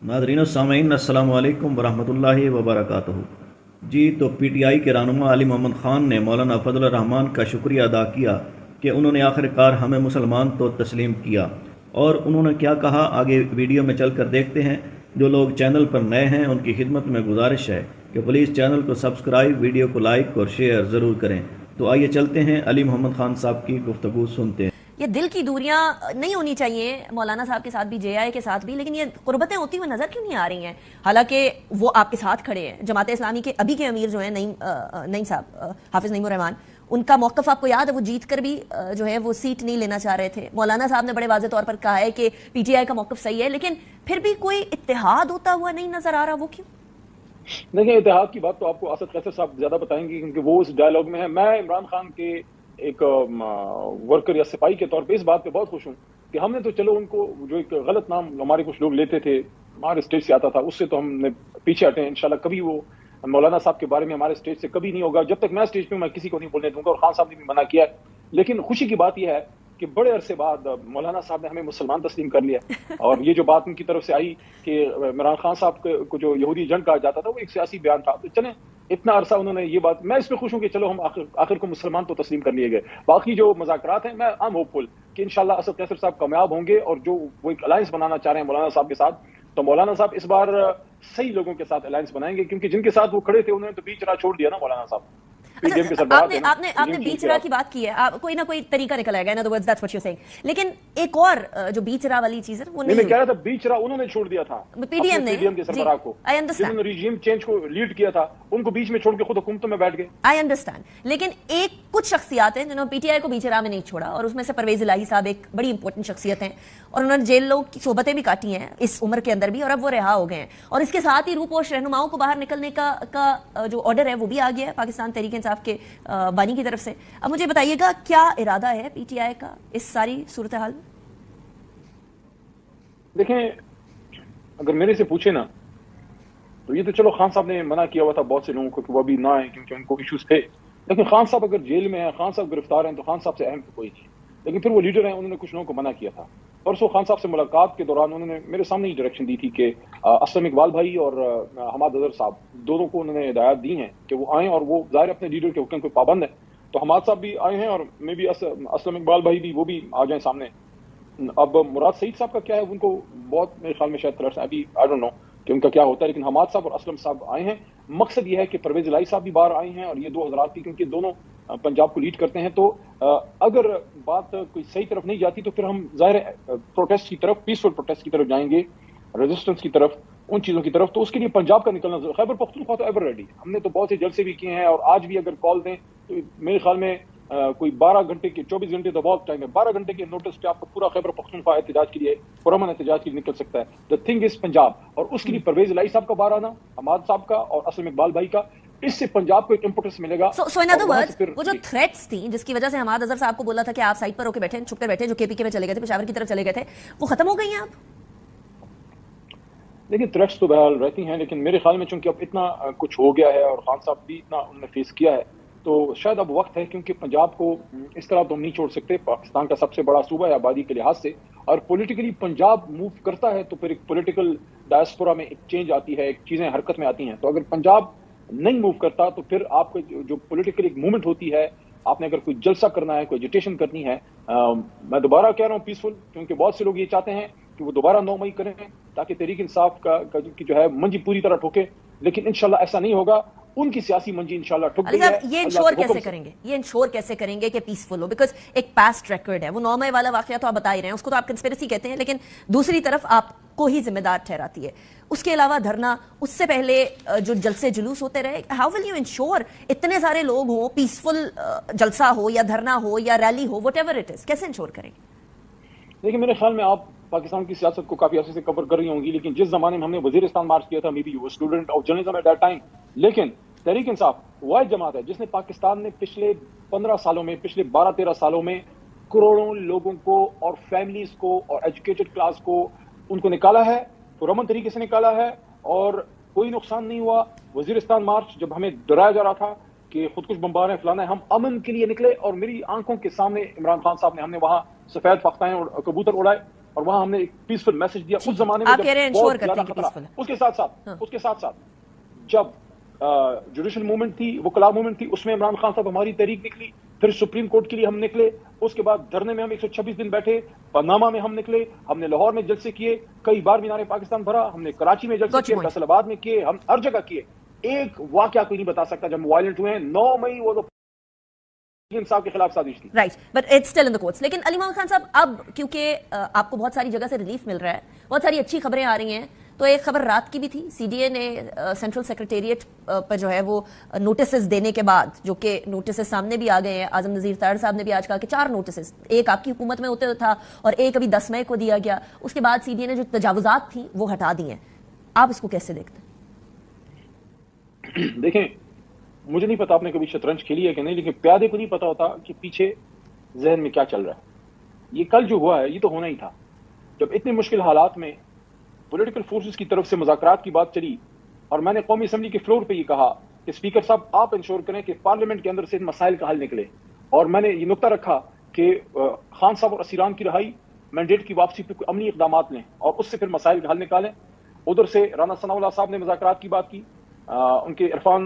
Nadreen और सामीन अस्सलाम वालेकुम वरहमतुल्लाहि वबरकातुहू। जी तो पीटीआई के रहनुमा अली मोहम्मद ख़ान ने मौलाना फजल रहमान का शुक्रिया अदा किया कि उन्होंने आखिरकार हमें मुसलमान तो तस्लीम किया। और उन्होंने क्या कहा आगे वीडियो में चल कर देखते हैं। जो लोग चैनल पर नए हैं उनकी खिदमत में गुजारिश है कि प्लीज़ चैनल को सब्सक्राइब, वीडियो को लाइक और शेयर ज़रूर करें। तो आइए चलते हैं अली मोहम्मद ख़ान साहब की गुफ्तगू सुनते हैं। ये दिल की दूरियां नहीं होनी चाहिए मौलाना साहब के साथ भी, जेआई के साथ भी, लेकिन ये कुर्बतें होती हुई नजर क्यों नहीं आ रही हैं? हालांकि वो आपके साथ खड़े हैं। जमात इस्लामी के अभी के अमीर जो हैं नईम साहब, हाफिज नईमुर रहमान, उनका मौकफ आपको याद है? वो जीत कर भी जो है वो सीट नहीं लेना चाह रहे थे। मौलाना साहब ने बड़े वाज़ेह तौर पर कहा है कि पीटीआई का मौकफ सही है, लेकिन फिर भी कोई इत्तेहाद होता हुआ नहीं नजर आ रहा। वो क्यों? देखिए, इत्तेहाद की बात तो आपको असद कैसर साहब ज्यादा बताएंगे, क्योंकि वो उस डायलॉग में है। मैं इमरान खान के एक वर्कर या सिपाही के तौर पे इस बात पे बहुत खुश हूँ कि हमने तो चलो उनको जो एक गलत नाम हमारे कुछ लोग लेते थे, हमारे स्टेज से आता था, उससे तो हमने पीछे हटे। इंशाल्लाह कभी वो मौलाना साहब के बारे में हमारे स्टेज से कभी नहीं होगा। जब तक मैं स्टेज पे मैं किसी को नहीं बोलने दूंगा, और खान साहब ने भी मना किया है। लेकिन खुशी की बात यह है कि बड़े अरसे बाद मौलाना साहब ने हमें मुसलमान तस्लीम कर लिया। और ये जो बात उनकी तरफ से आई कि इमरान खान साहब को जो यहूदी एजेंट कहा जाता था, वो एक सियासी बयान था। तो चलें, इतना अरसा उन्होंने ये बात, मैं इसमें खुश हूं कि चलो हम आखिर को मुसलमान तो तस्लीम कर लिए गए। बाकी जो मजाकरात हैं, मैं आई एम होपफुल कि इंशाल्लाह असद कैसर साहब कामयाब होंगे, और जो वो एक अलायंस बनाना चाह रहे हैं मौलाना साहब के साथ, तो मौलाना साहब इस बार सही लोगों के साथ अलायंस बनाएंगे। क्योंकि जिनके साथ वो खड़े थे उन्होंने तो बीच राह छोड़ दिया ना मौलाना साहब। पीडीएम के सरबराह थे ना, आपने बीच राह की बात की है। कोई ना कोई तरीका निकल आएगा, in other words that's what you saying. लेकिन एक और जो बीच राह वाली चीज है वो नहीं, मैं कह रहा था बीच राह उन्होंने छोड़ दिया था पीडीएम के सरबराह को, जिन्होंने रिजीम चेंज को लीड किया था, उनको बीच में छोड़ के खुद हुकूमतों में बैठ गए। आई अंडरस्टैंड, लेकिन एक कुछ शख्सियात हैं जिन्होंने पीटीआई को बीच राह में नहीं छोड़ा, और उसमें से परवेज इलाही साहब एक बड़ी इंपॉर्टेंट शख्सियत हैं, और उन्होंने जेल लोग की सोबतें भी काटी हैं इस उम्र के अंदर भी, और अब वो रिहा हो गए हैं। और इसके साथ ही रूपोश रहनुमाओं को बाहर निकलने का जो ऑर्डर है वो भी आ गया है पाकिस्तान तहरीक इंसाफ के बानी की तरफ से। अब मुझे बताइएगा क्या इरादा है पीटीआई का इस सारी सूरत हाल में? देखें, अगर मेरे से पूछे ना, तो ये तो चलो खान साहब ने मना किया हुआ था बहुत से लोगों को कि वो भी ना आए क्योंकि उनको इश्यूज थे। लेकिन खान साहब अगर जेल में है, खान साहब गिरफ्तार हैं, तो खान साहब से अहम तो कोई नहीं। लेकिन फिर वो लीडर हैं, उन्होंने कुछ लोगों को मना किया था। परसों खान साहब से मुलाकात के दौरान उन्होंने मेरे सामने ही डायरेक्शन दी थी कि असलम इकबाल भाई और हमाद अजहर साहब दोनों को उन्होंने हिदायत दी हैं कि वो आएँ, और वो ज़ाहिर अपने लीडर के हुक्म पे पाबंद है। तो हमाद साहब भी आए हैं, और मे भी असलम इकबाल भाई भी, वो भी आ जाए सामने। अब मुराद सईद साहब का क्या है, उनको बहुत मेरे ख्याल में शायद थ्रेट्स अभी आई डोंट नो कि उनका क्या होता है। लेकिन हमाद साहब और असलम साहब आए हैं। मकसद ये है कि परवेज इलाही साहब भी बाहर आए हैं, और ये दो हजरात भी, क्योंकि दोनों पंजाब को लीड करते हैं। तो अगर बात कोई सही तरफ नहीं जाती, तो फिर हम जाहिर प्रोटेस्ट की तरफ, पीसफुल प्रोटेस्ट की तरफ जाएंगे, रेजिस्टेंस की तरफ, उन चीजों की तरफ। तो उसके लिए पंजाब का निकलना जरूर। खैबर पख्तूनख्वा तो एवर रेडी, हमने तो बहुत से जलसे भी किए हैं, और आज भी अगर कॉल दें तो मेरे ख्याल में कोई 12 घंटे के, 24 घंटे तो बहुत टाइम है, 12 घंटे के नोटिस पे आपका पूरा खैबर पख्तूनख्वा एहतजाज के लिए, पुरअमन एहतजाज के लिए निकल सकता है। द थिंग इज पंजाब, और उसके लिए परवेज इलाही साहब का बाहर आना, हमाद साहब का और असलम इकबाल भाई का, इससे पंजाब को एक इंपोर्टेंस मिलेगा। सो इन अदर वर्ड्स, वो जो थ्रेट्स थी जिसकी वजह से हमाद अजहर साहब को बोला था कि आप साइड पर होकर बैठे, छुप कर बैठे, जो केपीके में चले गए थे, पेशावर की तरफ चले गए थे, वो खत्म हो गई हैं अब? देखिए, थ्रेट्स तो बहरहाल रहती हैं, लेकिन मेरे ख्याल में चूंकि अब इतना कुछ हो गया है, और खान साहब भी इतना उन्होंने फेस किया है, तो शायद अब वक्त है। क्योंकि पंजाब को इस तरह तो हम नहीं छोड़ सकते। पाकिस्तान का सबसे बड़ा सूबा है आबादी के लिहाज से, और पॉलिटिकली पंजाब मूव करता है तो फिर एक पॉलिटिकल डायस्पोरा में एक चेंज आती है, एक चीजें हरकत में आती हैं। तो अगर पंजाब नहीं मूव करता, तो फिर आपको जो पॉलिटिकल एक मूवमेंट होती है, आपने अगर कोई जलसा करना है, कोई एजिटेशन करनी है, मैं दोबारा कह रहा हूँ पीसफुल, क्योंकि बहुत से लोग ये चाहते हैं कि वो दोबारा 9 मई करें ताकि तहरीक इंसाफ की जो है मंजी पूरी तरह ठोके। लेकिन इंशाल्लाह ऐसा नहीं होगा, उनकी सियासी मंजी इंशाल्लाह ठुक गई है। ये इंश्योर कैसे करेंगे, ये इंश्योर कैसे करेंगे कि पीसफुल हो? बिकॉज एक पास्ट रिकॉर्ड है, वो 9 मई वाला वाकया तो आप बता ही रहे हैं, उसको तो आप कंस्पिरेसी कहते हैं, लेकिन दूसरी तरफ आपको ही जिम्मेदार ठहराती है। उसके अलावा धरना, उससे पहले जो जलसे जुलूस होते रहे, हाउ विल यू इंश्योर इतने सारे लोग हो, पीसफुल जलसा हो या धरना हो या रैली हो, वट एवर इट इज, कैसे इंश्योर करेंगे? देखिए, मेरे ख्याल में आप पाकिस्तान की सियासत को काफी अर्से से कवर कर रही होंगी, लेकिन जिस जमाने में हमने वजीरिस्तान मार्च किया था, may be you were student of journalism at that time, लेकिन तहरीक इंसाफ वाहिद जमात है जिसने पाकिस्तान में पिछले 15 सालों में, पिछले 12-13 सालों में करोड़ों लोगों को और फैमिलीज को और एजुकेटेड क्लास को उनको निकाला है, पुरअमन तरीके से निकाला है, और कोई नुकसान नहीं हुआ। वजीरिस्तान मार्च जब हमें डराया जा रहा था कि खुदकुश बम्बार है, फलाना है, हम अमन के लिए निकले, और मेरी आंखों के सामने इमरान खान साहब ने, हमने वहां सफेद पख्ताएं और कबूतर उड़ाए। اور وہاں ہم نے ایک پیسفل میسج دیا. اس زمانے میں آپ کہہ رہے ہیں انشور کرتے ہیں کہ خطرہ. peaceful ہے. اس کے ساتھ ساتھ جب جوڈیشل موومنٹ تھی, وکلاء موومنٹ تھی, اس میں عمران خان صاحب ہماری تحریک نکلی, پھر سپریم کورٹ کے لیے ہم نکلے, اس کے بعد دھرنے میں ہم 126 دن بیٹھے, پاناما میں ہم نکلے, ہم نے لاہور میں جلسے کیے, کئی بار مینار پاکستان بھرا, ہم نے کراچی میں جلسے کیے, فیصل آباد میں کیے, ہم ہر جگہ کیے. ایک واقعہ کوئی نہیں بتا سکتا جب وائلنٹ ہوئے ہیں. 9 مئی وہ انصاف کے خلاف سازش تھی. Right, but it's still in the courts. لیکن علی محمد خان صاحب, اب کیونکہ آپ کو بہت ساری جگہ سے ریلیف مل رہا ہے, بہت ساری اچھی خبریں آ رہی ہیں, تو ایک خبر رات کی بھی تھی, سی ڈی اے نے سینٹرل سیکریٹریٹ پر جو ہے وہ نوٹسز دینے کے بعد, جو کہ نوٹسز سامنے بھی آ گئے ہیں, اعظم نذیر طاہر صاحب نے بھی آج کہا کہ 4 نوٹسز, ایک آپ کی حکومت میں ہوتے تھا اور ایک ابھی 10 مئی کو دیا گیا, اس کے بعد سی ڈی اے نے جو تجاوزات تھیں وہ ہٹا دی ہیں. آپ اس کو کیسے دیکھتے ہیں؟ دیکھیں, مجھے نہیں پتا آپ نے کبھی شطرنج کھیلی ہے کہ نہیں, لیکن پیادے کو نہیں پتا ہوتا کہ پیچھے ذہن میں کیا چل رہا ہے. یہ کل جو ہوا ہے یہ تو ہونا ہی تھا. جب اتنے مشکل حالات میں پولیٹیکل فورسز کی طرف سے مذاکرات کی بات چلی, اور میں نے قومی اسمبلی کے فلور پہ یہ کہا کہ اسپیکر صاحب آپ انشور کریں کہ پارلیمنٹ کے اندر سے ان مسائل کا حل نکلے, اور میں نے یہ نقطہ رکھا کہ خان صاحب اور اسیران کی رہائی, مینڈیٹ کی واپسی پہ کوئی عملی اقدامات لیں اور اس سے پھر مسائل کا حل نکالیں. ادھر سے رانا ثناء اللہ صاحب نے مذاکرات کی بات کی, ان کے عرفان